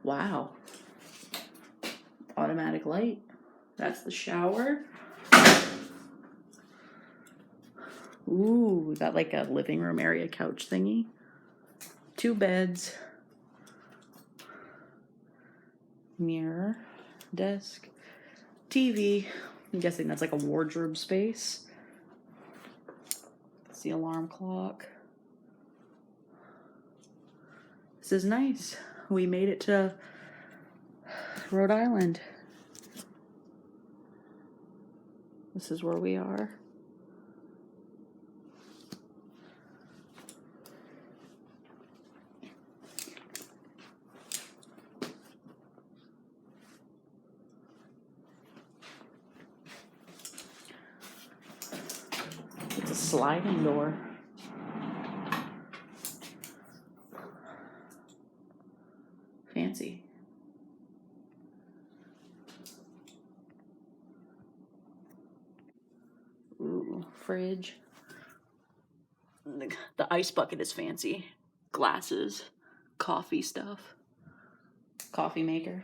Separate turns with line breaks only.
Wow. Automatic light. That's the shower. Ooh, we got like a living room area couch thingy. 2 beds. Mirror. Desk. TV. I'm guessing that's like a wardrobe space. That's the alarm clock. This is nice. We made it to Rhode Island. This is where we are. It's a sliding door. Fancy. Ooh, fridge. The ice bucket is fancy. Glasses, coffee stuff, coffee maker.